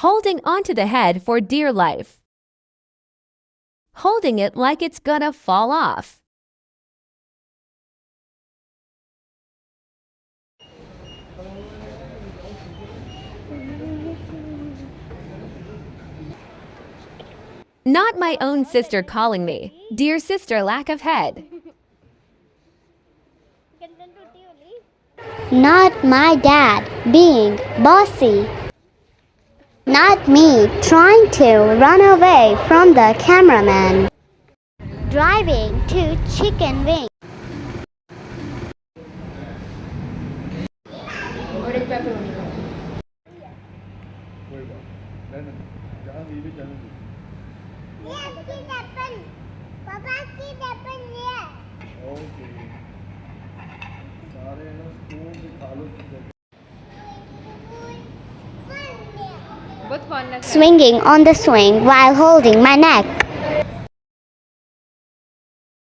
Holding onto the head for dear life. Holding it like it's gonna fall off. Not my own sister calling me, dear sister lack of head. Not my dad being bossy. Not me trying to run away from the cameraman. Driving to chicken wing. Swinging on the swing while holding my neck.